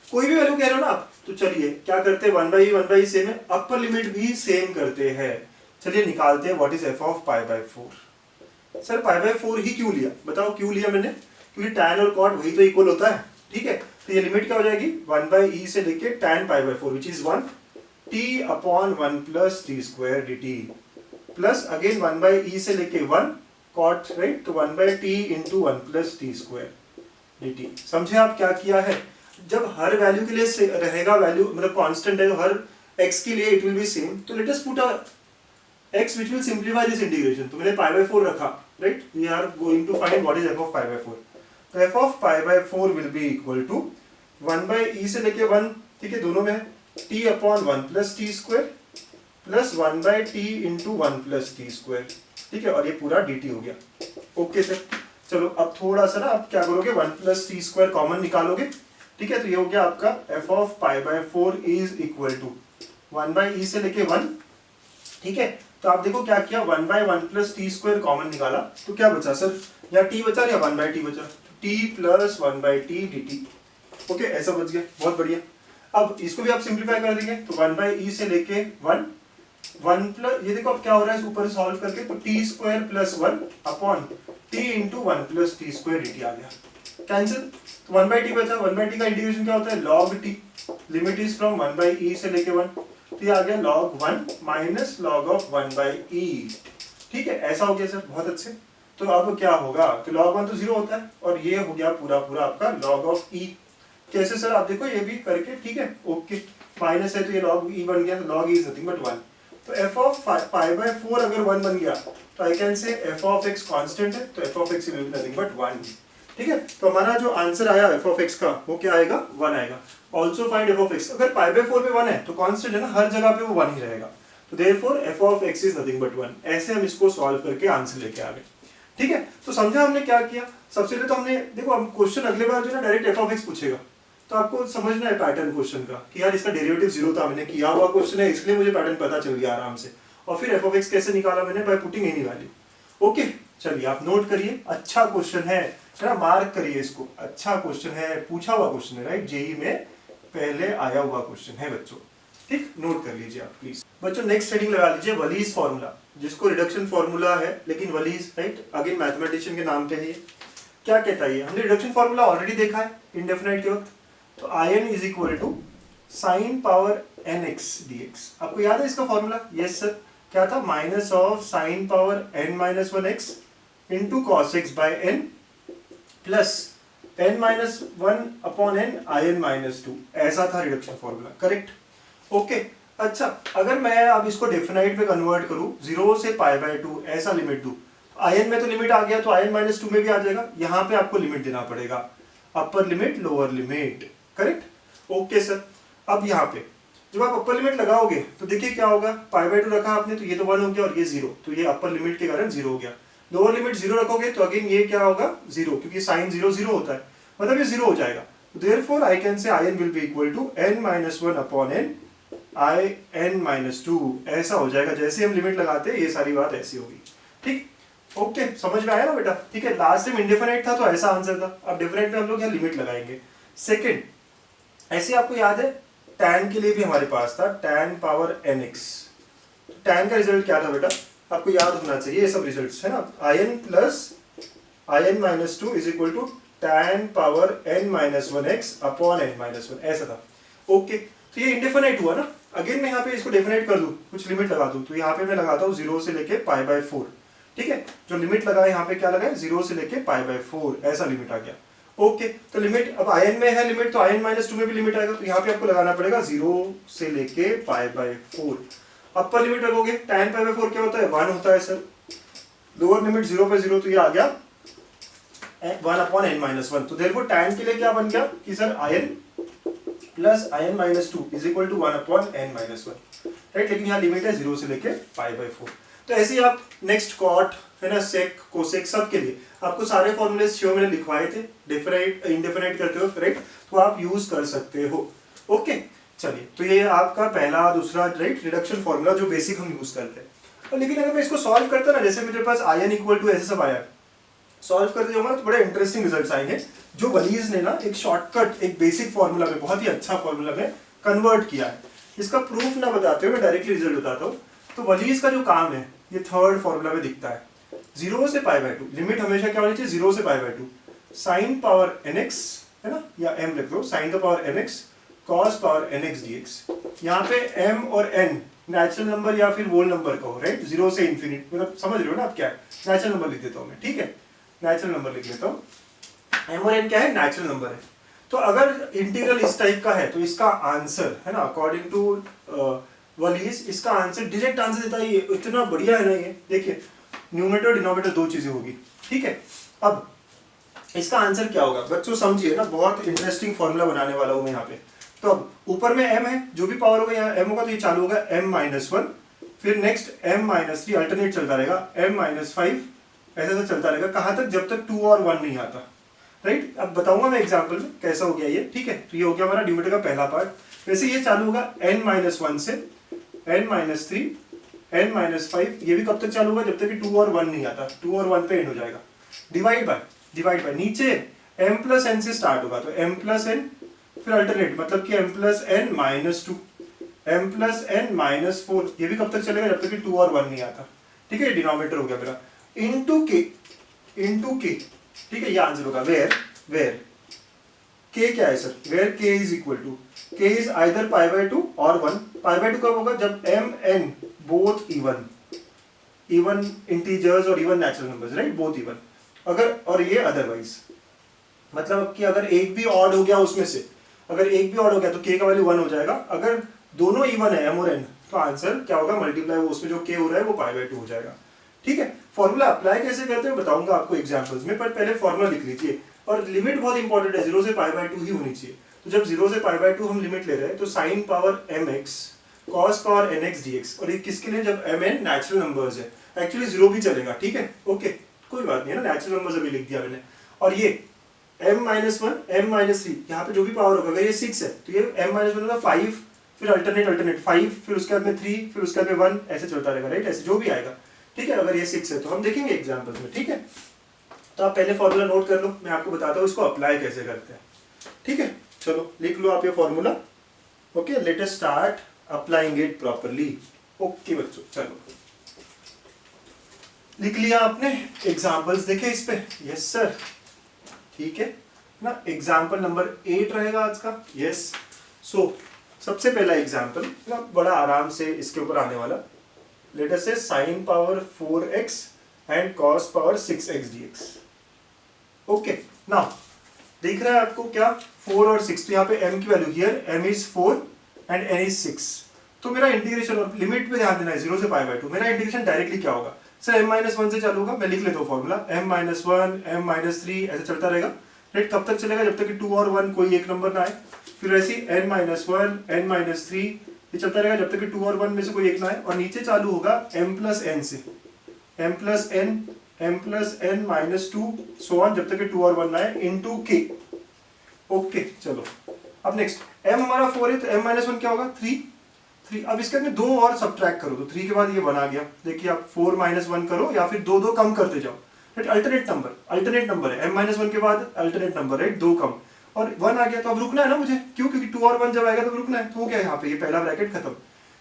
कोई भी वैल्यू कह रहे हो ना आप, तो चलिए क्या करते हैं, 1/e सेम है, अपर लिमिट भी सेम करते हैं। चलिए निकालते हैं what is f of π/4। Sir π/4 ही क्यों लिया, बताओ क्यों लिया मैंने, क्योंकि tan और cot वही तो इक्वल होता है, ठीक है। तो ये लिमिट क्या हो जाएगी 1/e से लेके tan π/4 which is 1 t upon 1 + t square dt plus again 1/e से लेके 1 cot, राइट, तो 1/t into 1 + t square dt। समझे आप क्या किया है, जब हर वैल्यू के लिए रहेगा वैल्यू, मतलब कांस्टेंट है, तो हर x के लिए इट विल बी सेम, तो let us put a x which will simplify this integration। तो मैंने π/4 रखा, right, we are going to find what is f of π/4। तो f of π/4 will be equal to 1/e से लेके 1, ठीक है, दोनों में t upon 1 + t square plus 1/t into 1 + t square, ठीक है, और ये पूरा dt हो गया, ओके सर। चलो अब थोड़ा सा ना आप क्या करोगे, 1 + t स्क्वायर कॉमन निकालोगे, ठीक है, तो ये हो गया आपका f of π/4 is equal to 1/e से लेके 1, ठीक है। तो आप देखो क्या किया, 1/1 + t स्क्वायर कॉमन निकाला, तो क्या बचा सर, या t बचा या 1/t बचा, t + 1/t dt, ओके, ऐसा बच गया, बहुत बढ़िया। अब इसको भी आप सिंप्लीफाई कर देंगे, तो 1/e से लेके 1 प्लस, ये देखो अब क्या हो रहा है ऊपर सॉल्व करके, तो t square + 1 upon t into 1 + t square dt आ गया, कैंसिल, तो 1/t बचा, 1/t का इंटीग्रेशन क्या होता है, log t, limit is from 1/e से लेके 1, तो ये आ गया log 1 minus log of 1/e, ठीक है, ऐसा हो गया सर, बहुत अच्छे। तो अब क्या होगा, तो log 1 तो 0 होता है, और ये हो गया पूरा पूरा आपका log ऑफ e। कैसे सर, आप देखो ये भी करके, ठीक है, ओके, माइनस है तो ये log e बन गया, तो log e is nothing but 1। तो f ऑफ π/4 अगर 1 बन गया, तो I can say f of x constant है, तो f of x is nothing but 1, ठीक है। तो हमारा जो आंसर आया f ऑफ x का, वो क्या आएगा, 1 आएगा। Also find f of x, अगर π/4 पे 1 है तो कांस्टेंट है ना, हर जगह पे वो 1 ही रहेगा, तो therefore f of x is nothing but 1। ऐसे हम इसको सॉल्व करके आंसर लेके आ गए, ठीक है। तो समझा हमने क्या किया, सबसे पहले तो हमने देखो, हम क्वेश्चन अगले बार जो ना डायरेक्ट f ऑफ x पूछेगा, तो आपको समझना है पैटर्न क्वेश्चन का कि यार इसका डेरिवेटिव 0 था, मैंने किया हुआ क्वेश्चन है, इसलिए मुझे पैटर्न पता चल गया आराम से। और फिर f ऑफ x कैसे निकाला मैंने, by putting any value, okay. चलिए आप नोट करिए, अच्छा क्वेश्चन है ना, मार्क करिए इसको, अच्छा क्वेश्चन है, पूछा हुआ क्वेश्चन है, राइट, जेई में पहले आया हुआ क्वेश्चन है बच्चों, ठीक, नोट कर लीजिए आप प्लीज। बच्चों नेक्स्ट हेडिंग लगा लीजिए वलीज फॉर्मूला, जिसको रिडक्शन फॉर्मूला है लेकिन वलीज, राइट, अगेन मैथमेटिशियन के नाम पे है ये। क्या कहता है ये, हमने रिडक्शन फॉर्मूला ऑलरेडी देखा है इंडेफिनाइट के वक्त। तो in is equal to sine power nx dx, आपको याद है इसका फॉर्मूला? यस सर, क्या था? Minus of sine power n minus one X into cos X by n plus n minus one upon n in minus two, ऐसा था रिडक्शन फॉर्मूला, करेक्ट? ओके, अच्छा, अगर मैं अब इसको डेफिनाइट में कन्वर्ट करूं, 0 से पाई बाय 2 ऐसा लिमिट दूं, आयन में तो लिमिट आ गया, तो आयन माइनस 2 में भी आ जाएगा। यहाँ पे आपको लिमिट देना पड़ेगा, upper limit lower limit, correct? Okay sir, अब यहाँ पे जब आप अपर लिमिट लगाओगे तो देखिए क्या होगा, पाई बाय 2 रखा आपने तो ये तो 1 हो गया और ये 0, तो ये अपर लिमिट के कारण 0 हो गया। लोअर लिमिट 0 रखोगे तो अगेन ये क्या होगा, 0, क्योंकि साइन 0 0 होता है, मतलब ये 0 हो जाएगा। Therefore I can say in will be equal to n minus one upon n I n minus two, ऐसा हो जाएगा। जैसे हम लिमिट लगाते हैं ये सारी बात ऐसी होगी, ठीक? ओके, समझ में आया ना बेटा? ठीक है, लास्ट टाइम इंडेफिनाइट था तो ऐसा आंसर था, अब डेफिनेट में हम लोग यहाँ लिमिट लगाएंगे। सेकंड, ऐसे आपको याद है tan के लिए भी हमारे पास था tan पावर nx। tan का रिजल्ट क्या था बेटा, आपको याद होना चाहिए ये सब रिजल्ट्स, है ना? in plus in minus two is equal to tan power n minus one X upon n minus one, ऐसा था। ओके, तो ये इंडेफिनाइट हुआ ना। अगेन मैं यहाँ पे इसको डेफिनेट कर दूं, कुछ लिमिट लगा दूं, तो यहाँ पे मैं लगाता हूँ 0 से लेके पाई बाय 4, ठीक है? जो लिमिट लगा है यहाँ पे क्या लगा है, 0 से लेके पाई बाय 4, ऐसा लिमिट आ गया। ओके, तो लिमिट अब आयन में है लिमिट, तो आयन माइनस 2 में भी लिमिट आएगा, तो यहाँ पे आपको लगाना पड़ेगा 0 से लेके पाई बाय 4। अपर लिमिट रखोगे tan पाई बाय 4 क्या होता है, 1 होता है सर। लोअर लिमिट 0 पे 0, तो ये आ गया 1 अपॉन n माइनस वन। तो देयरफॉर tan के लिए क्या बन गया कि sir in plus in minus two is equal to 1 upon n minus one, right? लेकिन यहाँ लिमिट है 0 से लेके पाई बाय 4। तो ऐसे ही आप नेक्स्ट कॉट, है ना, सेक, कोसेक, सब के लिए आपको सारे फॉर्मूले शो मैंने लिखवाए थे, डेफिनाइट इंडेफिनाइट करते हो, राइट? तो आप यूज कर सकते हो। ओके, चलिए, तो ये आपका पहला, दूसरा, राइट, रिडक्शन फॉर्मूला जो बेसिक हम यूज करते हैं। और लेकिन अगर मैं इसको सॉल्व करता ना, जैसे मेरे पास आयन इक्वल टू ऐसे सब आया, सॉल्व करते जाऊंगा तो बड़े इंटरेस्टिंग रिजल्ट्स आएंगे, जो वलीज ने ना एक शॉर्टकट, एक बेसिक फॉर्मूला में, बहुत ही अच्छा फॉर्मूला में कन्वर्ट किया है। इसका प्रूफ ना बताते हुए मैं डायरेक्टली रिजल्ट बताता हूँ। तो वलीज का जो काम है ये थर्ड फॉर्मूला में दिखता है, 0 से पाई बाय 2, लिमिट हमेशा क्या होनी चाहिए, 0 से pi by 2, sine power nx, है ना, या m लिख दो, sine the power nx cos power nx dx। यहाँ पे m और n नेचुरल नंबर या फिर होल नंबर का हो, राइट? 0 से इन्फिनिट, मतलब समझ रहे हो ना आप क्या है? नेचुरल नंबर लिख देता हूँ मैं, ठीक है? नेचुरल नंबर लिख लेता हूँ, m और n क्या है, नेचुरल नंबर है। तो अगर इंटीग्रल इस टाइप का है तो इसका आंसर, है ना, अकॉर्डिंग टू वलीज, इसका आंसर डायरेक्ट आंसर देता है। ये इतना बढ़िया है ना, ये देखिए, न्यूमरेटर डिनोमिनेटर दो चीजें होगी, ठीक है? अब इसका आंसर क्या होगा बच्चों, समझिए ना, बहुत इंटरेस्टिंग फॉर्मूला बनाने वाला हूं मैं यहाँ पे। तो अब ऊपर में m है, जो भी पावर होगा यहाँ m होगा, तो ये चालू होगा m माइनस वन, फिर next m minus three, alternate चलता रहेगा, m माइनस फाइव, ऐसा चलता रहेगा। कहाँ तक, जब तक 2 और 1 नहीं आता, राइट? अब बताऊंगा मैं एग्जांपल में कैसा हो गया ये, ठीक है? तो ये हो गया हमारा न्यूमरेटर का पहला पार्ट। वैसे ये चालू होगा n माइनस वन से n minus three, n minus five, ये भी कब तक चालू होगा, जब तक कि 2 और 1 नहीं आता, 2 और 1 पे एंड हो जाएगा। डिवाइड बाय नीचे m प्लस n से स्टार्ट होगा, तो m प्लस n, फिर अल्टरनेट, मतलब कि m plus n minus to, m plus n minus four, ये भी कब तक चलेगा, जब तक कि 2 और 1 नहीं आता, ठीक है? डिनोमिनेटर हो गया मेरा, इनटू k, ठीक है? ये आंसर होगा वेयर k क्या है sir, where k is equal to, k is either pi by 2 और 1। पाई बाय 2 कब होगा, जब m n both even integers और even natural numbers, right? Both even. अगर, और ये अदरवाइज, मतलब कि अगर एक भी ऑड हो गया उसमें से, अगर एक भी ऑड हो गया तो k का वैल्यू 1 हो जाएगा। अगर दोनों इवन है m और n, तो आंसर क्या होगा, मल्टीप्लाई, उसमें जो k हो रहा है वो पाई बाय 2 हो जाएगा, ठीक है? फॉर्मूला अप्लाई कैसे करते हैं बताऊंगा आपको एग्जांपल्स में, पर पहले फॉर्मूला लिख लीजिए। और लिमिट बहुत इंपॉर्टेंट है, 0 से पाई बाय 2 ही होनी चाहिए। तो जब 0 से पाई बाय 2 हम लिमिट ले रहे हैं, तो sine power mx cos power nx dx, और ये किसके लिए, जब mn नेचुरल नंबर्स है, एक्चुअली 0 भी चलेगा, ठीक है? ओके, कोई बात नहीं है ना, नेचुरल नंबर्स अभी लिख दिया मैंने। और ये m minus one, m minus three, यहाँ पे जो भी पावर होगा, अगर ये 6 है तो ये m माइनस वन होगा 5, फिर अल्टरनेट 5, फिर उसके बाद में 3, फिर उसके बाद में 1, ऐसे चलता रहेगा, राइट? ऐसे जो भी आएगा, ठीक है? अगर ये 6 है तो हम देखेंगे एग्जाम्पल्स में, ठीक है? तो आप पहले फॉर्मूला नोट कर लो, मैं आपको बताता हूँ इसको अप्लाई कैसे करते हैं, ठीक है? चलो लिख लो आप ये formula. Okay, let us start applying it properly. Okay बच्चों, चलो लिख लिया आपने, एग्जाम्पल्स देखे इस पे? यस सर, ठीक है ना। एग्जाम्पल नंबर 8 रहेगा आज का। यस, सो सबसे पहला एग्जाम्पल ना, बड़ा आराम से इसके ऊपर आने वाला। लेट अस से sin power 4x and cos power 6x dx। Okay, now दिख रहा है आपको क्या? 4 और 6, तो यहाँ पे m की value here m is 4 and n is 6। तो मेरा इंटीग्रेशन, और लिमिट पे ध्यान देना है 0 से π/2। मेरा इंटीग्रेशन डायरेक्टली क्या होगा सर? m-1 से चालू होगा। मैं लिख लेता हूँ फॉर्मूला, m-1 m-3 ऐसे चलता रहेगा। राइट, कब तक चलेगा? जब तक कि 2 और 1 कोई एक नंबर ना आए। फिर ऐसे n-1 n-3 ये चलता रहेगा जब तक कि 2 और 1 में से कोई एक ना आए। और नीचे चालू होगा m+n से, m+n -2 सो ऑन, जब तक कि 2 और 1 ना आए, इनटू k। ओके चलो, अब नेक्स्ट m हमारा 4 है, तो m-1 क्या होगा? 3। अब इसके अंदर 2 और सब्ट्रैक्ट करो, तो 3 के बाद ये 1 आ गया। देखिए आप 4 - 1 करो या फिर 2 कम करते जाओ। राइट, अल्टरनेट नंबर है m-1 के बाद अल्टरनेट नंबर, राइट, 2 कम और 1 आ गया। तो अब रुकना है ना मुझे, क्यों? क्योंकि 2 और 1 जब आएगा तो रुकना है। तो क्या है यहाँ पे, ये पहला ब्रैकेट खत्म।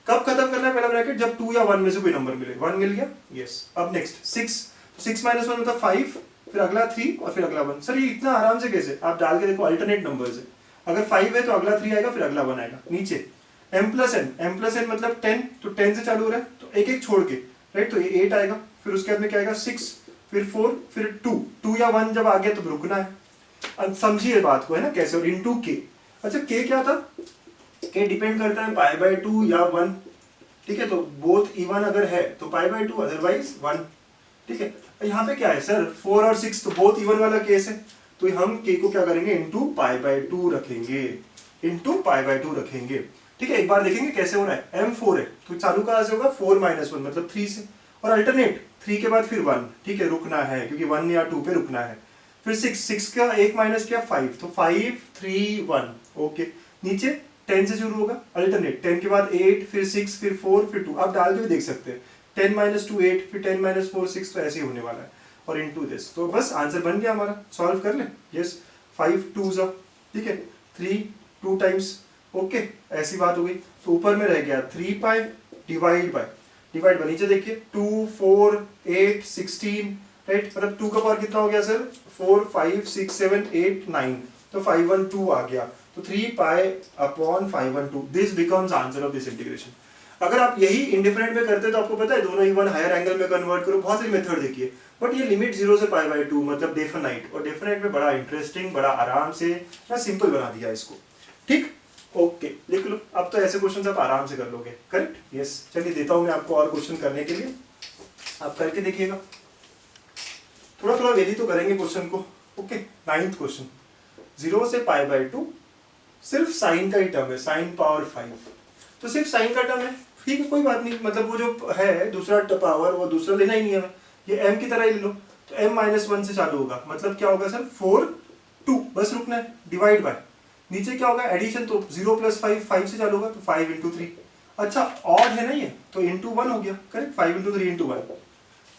कब खत्म करना है पहला ब्रैकेट? जब 2 या 1 में से कोई नंबर मिले। 1 मिल गया, यस। अब नेक्स्ट 6 - 1 मतलब 5, फिर अगला 3 और फिर अगला 1। सर ये इतना आराम से कैसे? आप डाल के देखो, अल्टरनेट नंबर्स है। अगर 5 है तो अगला 3 आएगा, फिर अगला 1 आएगा। नीचे m+n मतलब 10, तो 10 से चालू हो रहा है, तो एक एक छोड़ के, राइट, तो ये 8 आएगा। फिर उसके बाद में क्या आएगा? 6, फिर 4, फिर 2 या 1 जब आ गया तो रुकना है। अब समझिए बात को, है ना कैसे? और इनटू k। अच्छा k क्या था? k डिपेंड करता है π/2 या 1। ठीक है, तो बोथ इवन अगर है तो π/2, अदरवाइज 1। ठीक है, यहाँ पे क्या है सर? 4 और 6 तो बोथ इवन वाला केस है, तो हम k को क्या करेंगे? इनटू π/2 रखेंगे, इनटू π/2 रखेंगे। ठीक है, एक बार देखेंगे कैसे हो रहा है। m4 है तो चालू कहां से होगा? 4 - 1 मतलब 3 से, और अल्टरनेट 3 के बाद फिर 1। ठीक है, रुकना है क्योंकि 1 या 2 पे रुकना है। फिर 6 का 1 माइनस किया 5, तो 5 3 1। ओके, नीचे 10 से शुरू होगा, अल्टरनेट 10 के बाद 8, फिर 6, फिर 4, फिर 2। आप डाल के भी देख सकते हैं, 10 - 2 8, फिर 10 - 4 6, तो ऐसे ही होने वाला है। और इनटू दिस, तो बस आंसर बन गया हमारा। सॉल्व कर ले। यस, 5 2 जा, ठीक है, 3 2 टाइम्स। ओके, ऐसी बात हो गई। तो ऊपर में रह गया 3π डिवाइड बाय नीचे देखिए 2 4 8 16, राइट, मतलब 2 का पावर कितना हो गया सर? 4 5 6 7 8 9, तो 512 आ गया। तो 3π/512, this becomes answer of this integration. अगर आप यही इंडिफरेंट में करते तो आपको पता है दोनों इवन हायर एंगल में कन्वर्ट करो, बहुत सारी मेथड देखिए, बट ये लिमिट 0 से π/2 मतलब डेफिनाइट, और डेफिनाइट में बड़ा इंटरेस्टिंग, बड़ा आराम से ना सिंपल बना दिया इसको। ठीक, ओके, लिख लो। अब तो ऐसे क्वेश्चन आप आराम से कर लोगे, करेक्ट? यस, चलिए देता हूं मैं आपको और क्वेश्चन करने के लिए, आप करके देखिएगा। थोड़ा थोड़ा वेरी तो करेंगे क्वेश्चन को। ओके, 9th क्वेश्चन, 0 से π/2 सिर्फ साइन का ही टर्म है, sin पावर 5। तो सिर्फ साइन का टर्म है, ठीक है, कोई बात नहीं, मतलब वो जो है दूसरा पावर, वो दूसरा लेना ही नहीं है, ये m की तरह ही ले लो। तो m-1 से चालू होगा, मतलब क्या होगा सर? 4 2, बस रुकना है, डिवाइड बाय, नीचे क्या होगा? एडिशन, तो 0 + 5 5 से चालू होगा, तो 5 × 3। अच्छा, ऑड है ना ये, तो इंटू 1 हो गया, करेक्ट? 5 × 3 × 1।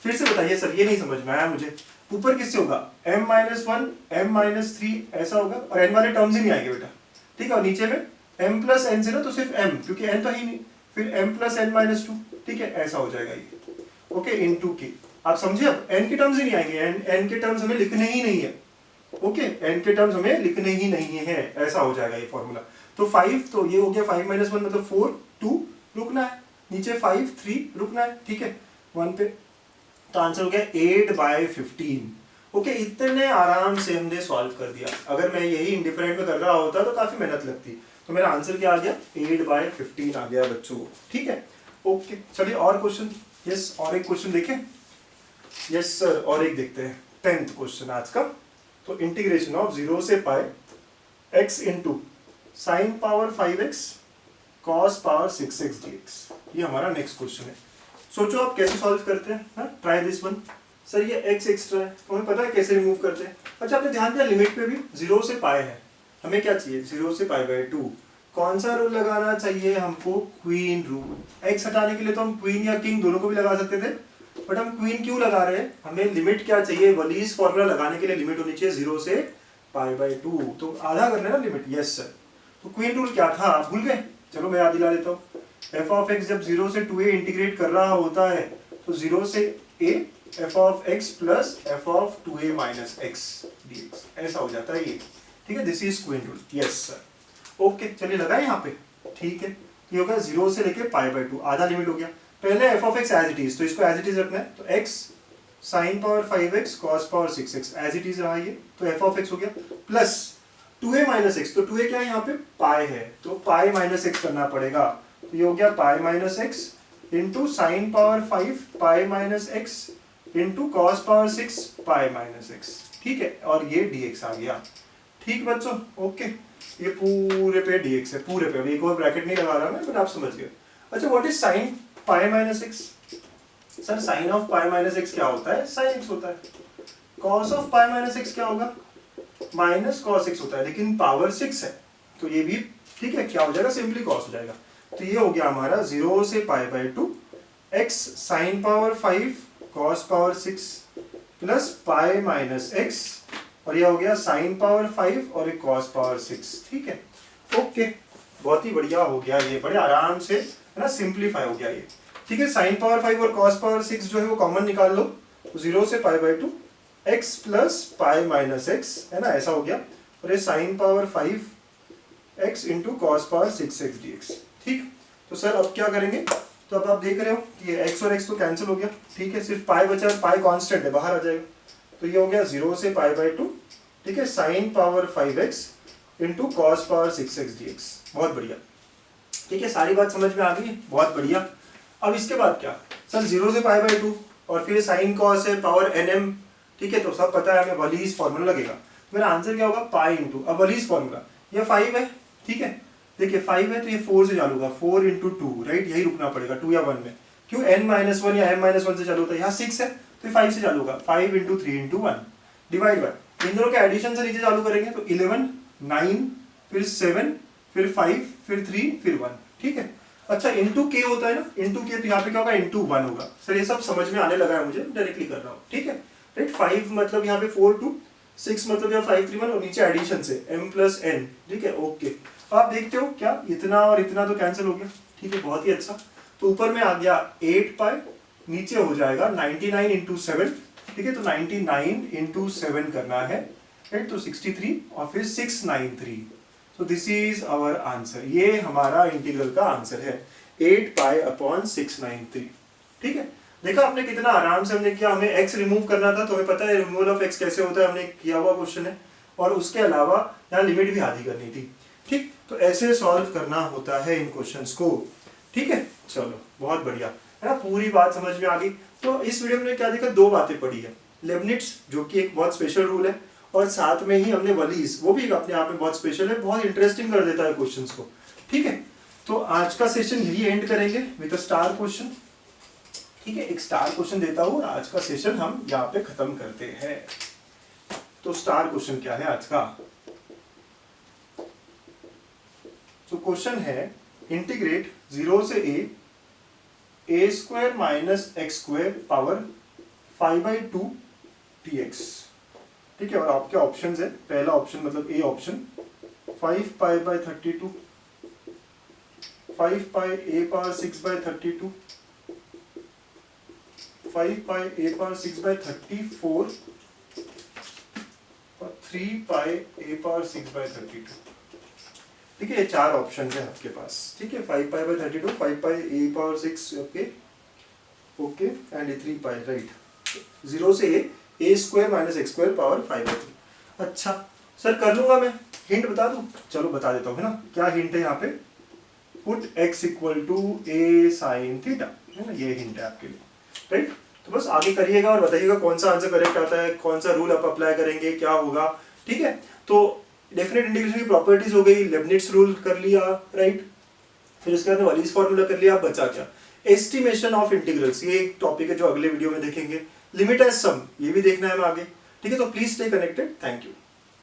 फिर से बताइए सर, ये नहीं समझ में आया मुझे। ऊपर किससे होगा? m-1 m-3 ऐसा होगा, और n वाले टर्म्स ही नहीं आएंगे बेटा। ठीक है, और नीचे में m+n से ना, तो सिर्फ m, क्योंकि n तो ही नहीं, फिर m+n-2, ठीक है, ऐसा हो जाएगा ये। Okay, into k। आप समझे? अब n के टर्म्स ही नहीं आएंगे, n के टर्म्स हमें लिखने ही नहीं है। ओके, n के टर्म्स हमें लिखने ही नहीं है, ऐसा हो जाएगा ये फॉर्मूला। तो 5, तो ये हो गया 5 - 1 मतलब 4 2, रुकना है, नीचे 5 3 रुकना है, ठीक है, 1 पे। तो आंसर हो गया 8/15। ओके, इतने आराम से हमने सॉल्व कर दिया। अगर मैं यही इंडिफरेंट में कर रहा होता तो काफी मेहनत लगती। तो मेरा आंसर क्या आ गया? 8/15 आ गया बच्चों, ठीक है। ओके, चलिए और क्वेश्चन। यस, और एक क्वेश्चन देखें। यस सर, और एक देखते हैं, 10th क्वेश्चन आज का। तो इंटीग्रेशन ऑफ 0 से π x into sine power 5x cos power 6x dx, ये हमारा नेक्स्ट क्वेश्चन है। सोचो आप कैसे सॉल्व करते हैं, ट्राई दिस वन। सर ये x एक्स्ट्रा है, तो हमें पता है कैसे रिमूव करते हैं। अच्छा, आपने ध्यान दिया लिमिट पे भी 0 से π है, हमें क्या चाहिए? 0 से π/2। कौन सा रूल लगाना चाहिए हमको? Queen rule. x हटाने के लिए तो हम क्वीन या किंग दोनों को भी लगा सकते थे, बट हम क्वीन क्यों लगा रहे हैं? हमें लिमिट क्या चाहिए? वलीज फॉर्मूला लगाने के लिए लिमिट होनी चाहिए 0 से π/2, तो आधा करना है ना लिमिट, यस सर। तो क्वीन रूल क्या था, आप भूल गए? चलो मैं याद दिला देता हूँ। एफ ऑफ एक्स जब 0 से 2a इंटीग्रेट कर रहा होता है तो 0 से a F of x plus F of 2a minus x dx, ऐसा हो जाता है ये, ठीक है। This is queen rule, yes sir. Okay, चलिए लगा यहाँ पे, ठीक है। ये होगा 0 से लेके π/2, आधा लिमिट हो गया। पहले F of X as it is, तो इसको एज इट इज रखना है, तो x sin power 5x cos power 6x as it is रहा ये, तो एफ ऑफ एक्स हो गया प्लस 2a माइनस एक्स, तो 2a क्या है यहाँ पे, पाई है, तो पाई माइनस एक्स करना पड़ेगा, तो ये हो गया पाई minus x into sine power 5 पाई minus x into cos power 6 पाई माइनस एक्स, ठीक है। और ये dx आ गया, ठीक बच्चों, ओके। ये पूरे पे dx है, पूरे पे, अभी एक और ब्रैकेट नहीं लगा रहा मैं, बट आप समझ गए। अच्छा, what is sine pi minus X? Sir sine of pi minus X क्या होता है, साइन एक्स होता है। Cos of pi minus X क्या होगा, माइनस कॉस एक्स होता है, लेकिन पावर 6 है, तो ये भी ठीक है, क्या हो जाएगा, सिंपली कॉस हो जाएगा। तो ये हो गया हमारा 0 से π/2 x sine power 5 cos power 6 plus pi minus x, और ये हो गया साइन पावर 5 और एक कॉस पावर 6, ठीक है। ओके, बहुत ही बढ़िया हो गया ये, बड़े आराम से है ना, सिंप्लीफाई हो गया ये, ठीक है। साइन पावर 5 और कॉस पावर 6 जो है वो कॉमन निकाल लो, 0 से π/2 x plus pi minus x, है ना, ऐसा हो गया। और ये sine power 5 x into cos power 6x dx, ठीक। तो सर अब क्या करेंगे, तो अब आप देख रहे हो कि ये x और x तो कैंसिल हो गया, ठीक है, सिर्फ पाई बचा, पाई कांस्टेंट है, बाहर आ जाएगा, तो ये हो गया 0 से π/2, ठीक है, sine power 5x into cos power 6x dx, बहुत बढ़िया, ठीक है। सारी बात समझ में आ गई, बहुत बढ़िया। अब इसके बाद क्या, सर 0 से π/2 और फिर साइन कॉस है पावर nm, ठीक है, तो सब पता है हमें, वलीज फॉर्मूला लगेगा। मेरा आंसर क्या होगा, पाई इंटू, अब वलीज फॉर्मूला, ये 5 है, ठीक है, देखिए 5 है तो ये 4 से चालू होगा, 4 इंटू 2, राइट, यही रुकना पड़ेगा 2 या 1 में, क्यों n-1 या m-1 से चालू होता है, यहाँ 6 है तो ये 5 से चालू होगा, 5 इंटू 3 इंटू 1 डिवाइड बाय, इन दोनों के एडिशन से नीचे चालू करेंगे तो 11 9 फिर 7 फिर 5 फिर 3 फिर 1, ठीक है। अच्छा, इंटू के होता है ना, इंटू के, तो यहाँ पे क्या होगा, इंटू 1 होगा। सर ये सब समझ में आने लगा है मुझे, डायरेक्टली कर रहा हूँ, ठीक है, राइट। 5 मतलब यहाँ पे 4 2 6 मतलब यहाँ 5 3 1 और नीचे एडिशन से m प्लस n, ठीक है, ओके। आप देखते हो क्या, इतना और इतना तो कैंसिल हो गया, ठीक है, बहुत ही अच्छा। तो ऊपर में आ गया 8 पाई, नीचे हो जाएगा 99 इंटू 7, ठीक है, तो 99 इंटू 7 करना है, राइट, तो 63 और फिर 693, तो दिस इज आवर आंसर, ये हमारा इंटीग्रल का आंसर है 8 पाई अपॉन 693, ठीक है। देखा आपने कितना आराम से हमने किया, हमें x रिमूव करना था तो हमें पता है रिमूवल ऑफ x कैसे होता है, हमने किया हुआ क्वेश्चन है, और उसके अलावा यहाँ लिमिट भी आधी करनी थी, ठीक। तो ऐसे सॉल्व करना होता है इन क्वेश्चंस को, ठीक है। चलो बहुत बढ़िया है ना, पूरी बात समझ में आ गई। तो इस वीडियो में क्या देखा, दो बातें पढ़ी है, लेबनिट्स जो कि एक बहुत स्पेशल रूल है, और साथ में ही हमने वलीज, वो भी अपने आप में बहुत स्पेशल है, बहुत इंटरेस्टिंग कर देता है क्वेश्चंस को, ठीक है। तो आज का सेशन यही एंड करेंगे विद अ स्टार क्वेश्चन, ठीक है, एक स्टार क्वेश्चन देता हूँ, आज का सेशन हम यहाँ पे खत्म करते हैं। तो स्टार क्वेश्चन क्या है आज का, तो क्वेश्चन है इंटीग्रेट 0 से a square minus x square power 5/2 dx, ठीक है। और आपके ऑप्शंस है, पहला ऑप्शन मतलब A option 5 π/32, 5 pi a power 6/32, 5 pi a power 6/34 और 3 पाई a पावर 6/32, ठीक है। ये चार ऑप्शन है आपके पास, ठीक है, 5 π/32, 5 पाई a power 6, okay okay, and 3 pi, right, 0 से a square minus x square power 5/3। अच्छा सर कर लूंगा मैं, हिंट बता दूं, चलो बता देता हूँ, है ना। क्या हिंट है यहाँ पे, put x equal to a sine theta, है ना, ये हिंट है आपके लिए, राइट। तो बस आगे करिएगा और बताइएगा कौन सा आंसर करेक्ट आता है, कौन सा रूल आप अप्लाई करेंगे, क्या होगा, ठीक है। तो डेफिनेट इंटीग्रेशन की प्रॉपर्टीज हो गई, लेबनिट्स रूल कर लिया, राइट, फिर उसके बाद वलीज फॉर्मूला कर लिया, बचा क्या, एस्टिमेशन ऑफ इंटीग्रल्स, ये एक टॉपिक है जो अगले वीडियो में देखेंगे, लिमिट एज सम, ये भी देखना है हमें आगे, ठीक है। तो please stay connected, thank you.